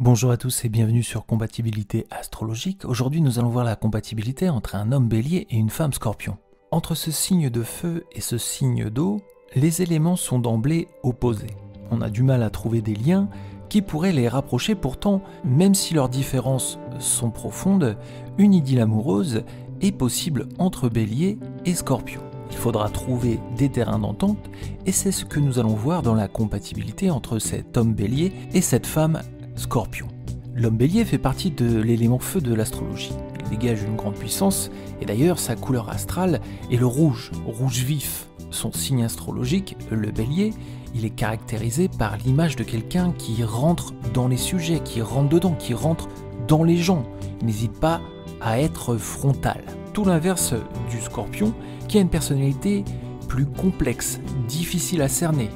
Bonjour à tous et bienvenue sur Compatibilité Astrologique. Aujourd'hui nous allons voir la compatibilité entre un homme bélier et une femme scorpion. Entre ce signe de feu et ce signe d'eau, les éléments sont d'emblée opposés. On a du mal à trouver des liens qui pourraient les rapprocher, pourtant, même si leurs différences sont profondes, une idylle amoureuse est possible entre bélier et scorpion. Il faudra trouver des terrains d'entente et c'est ce que nous allons voir dans la compatibilité entre cet homme bélier et cette femme Scorpion. L'homme bélier fait partie de l'élément feu de l'astrologie. Il dégage une grande puissance et d'ailleurs sa couleur astrale est le rouge, rouge vif. Son signe astrologique, le bélier, il est caractérisé par l'image de quelqu'un qui rentre dans les sujets, qui rentre dedans, qui rentre dans les gens. Il n'hésite pas à être frontal. Tout l'inverse du scorpion qui a une personnalité plus complexe, difficile à cerner,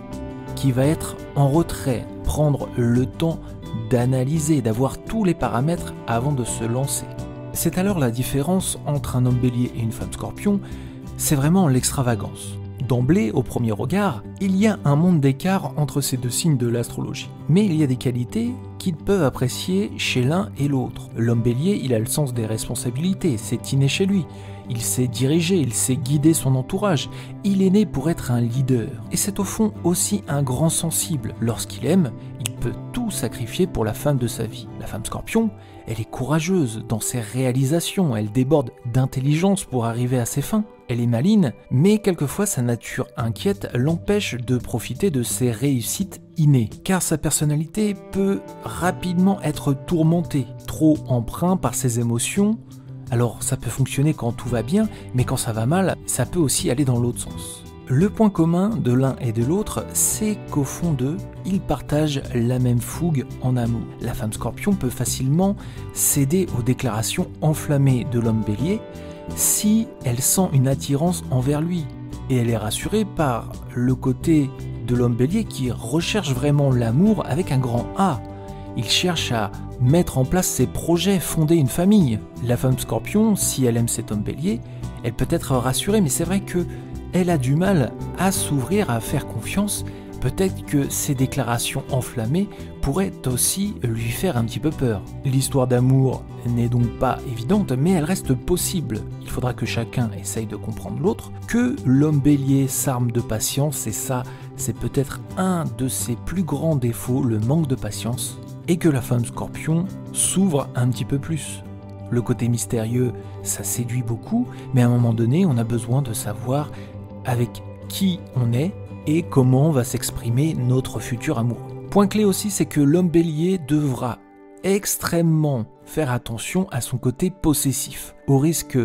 qui va être en retrait, prendre le temps d'analyser, d'avoir tous les paramètres avant de se lancer. C'est alors la différence entre un homme bélier et une femme scorpion, c'est vraiment l'extravagance. D'emblée, au premier regard, il y a un monde d'écart entre ces deux signes de l'astrologie. Mais il y a des qualités qu'ils peuvent apprécier chez l'un et l'autre. L'homme bélier, il a le sens des responsabilités, c'est inné chez lui. Il sait diriger, il sait guider son entourage. Il est né pour être un leader. Et c'est au fond aussi un grand sensible. Lorsqu'il aime, il peut tout sacrifier pour la femme de sa vie. La femme scorpion, elle est courageuse dans ses réalisations. Elle déborde d'intelligence pour arriver à ses fins. Elle est maligne, mais quelquefois sa nature inquiète l'empêche de profiter de ses réussites innées. Car sa personnalité peut rapidement être tourmentée, trop empreinte par ses émotions. Alors ça peut fonctionner quand tout va bien, mais quand ça va mal, ça peut aussi aller dans l'autre sens. Le point commun de l'un et de l'autre, c'est qu'au fond d'eux, ils partagent la même fougue en amour. La femme scorpion peut facilement céder aux déclarations enflammées de l'homme bélier si elle sent une attirance envers lui. Et elle est rassurée par le côté de l'homme bélier qui recherche vraiment l'amour avec un grand A. Il cherche à mettre en place ses projets, fonder une famille. La femme scorpion, si elle aime cet homme bélier, elle peut être rassurée, mais c'est vrai qu'elle a du mal à s'ouvrir, à faire confiance. Peut-être que ces déclarations enflammées pourraient aussi lui faire un petit peu peur. L'histoire d'amour n'est donc pas évidente, mais elle reste possible. Il faudra que chacun essaye de comprendre l'autre, que l'homme bélier s'arme de patience, et ça, c'est peut-être un de ses plus grands défauts, le manque de patience, et que la femme scorpion s'ouvre un petit peu plus. Le côté mystérieux, ça séduit beaucoup, mais à un moment donné, on a besoin de savoir avec qui on est et comment va s'exprimer notre futur amoureux. Point clé aussi, c'est que l'homme bélier devra extrêmement faire attention à son côté possessif, au risque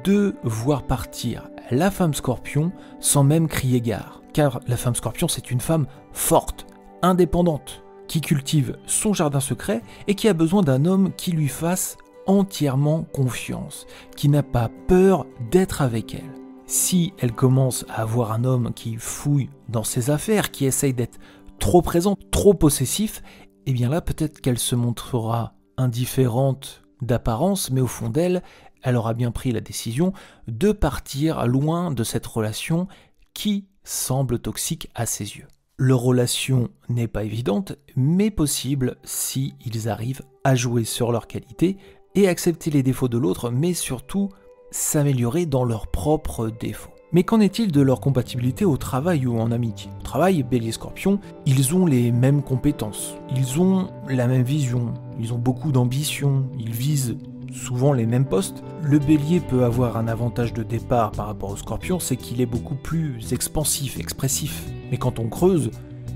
de voir partir la femme scorpion sans même crier gare. Car la femme scorpion, c'est une femme forte, indépendante, qui cultive son jardin secret et qui a besoin d'un homme qui lui fasse entièrement confiance, qui n'a pas peur d'être avec elle. Si elle commence à avoir un homme qui fouille dans ses affaires, qui essaye d'être trop présent, trop possessif, eh bien là peut-être qu'elle se montrera indifférente d'apparence, mais au fond d'elle, elle aura bien pris la décision de partir loin de cette relation qui semble toxique à ses yeux. Leur relation n'est pas évidente, mais possible si ils arrivent à jouer sur leurs qualités et accepter les défauts de l'autre, mais surtout s'améliorer dans leurs propres défauts. Mais qu'en est-il de leur compatibilité au travail ou en amitié ? Au travail, bélier-scorpion, ils ont les mêmes compétences, ils ont la même vision, ils ont beaucoup d'ambition, ils visent souvent les mêmes postes. Le bélier peut avoir un avantage de départ par rapport au scorpion, c'est qu'il est beaucoup plus expansif, expressif. Mais quand on creuse,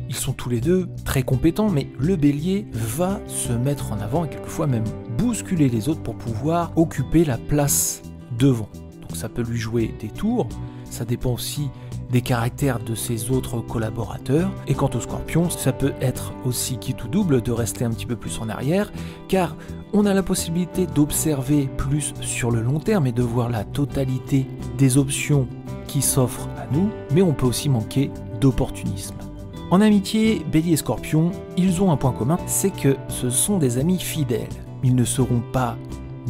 ils sont tous les deux très compétents, mais le bélier va se mettre en avant et quelquefois même bousculer les autres pour pouvoir occuper la place devant. Donc ça peut lui jouer des tours, ça dépend aussi des caractères de ses autres collaborateurs. Et quant au scorpion, ça peut être aussi quitte ou double de rester un petit peu plus en arrière, car on a la possibilité d'observer plus sur le long terme et de voir la totalité des options qui s'offrent à nous, mais on peut aussi manquer d'opportunisme. En amitié, bélier et scorpion, ils ont un point commun, c'est que ce sont des amis fidèles. Ils ne seront pas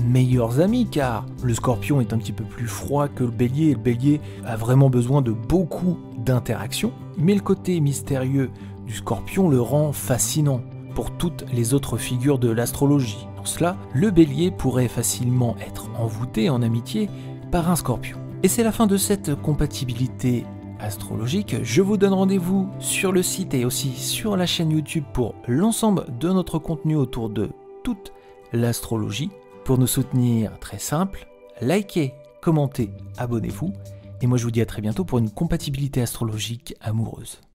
meilleurs amis car le scorpion est un petit peu plus froid que le bélier et le bélier a vraiment besoin de beaucoup d'interactions, mais le côté mystérieux du scorpion le rend fascinant. pour toutes les autres figures de l'astrologie. Dans cela, le Bélier pourrait facilement être envoûté en amitié par un Scorpion. Et c'est la fin de cette compatibilité astrologique. Je vous donne rendez-vous sur le site et aussi sur la chaîne YouTube pour l'ensemble de notre contenu autour de toute l'astrologie. Pour nous soutenir, très simple, likez, commentez, abonnez-vous. Et moi je vous dis à très bientôt pour une compatibilité astrologique amoureuse.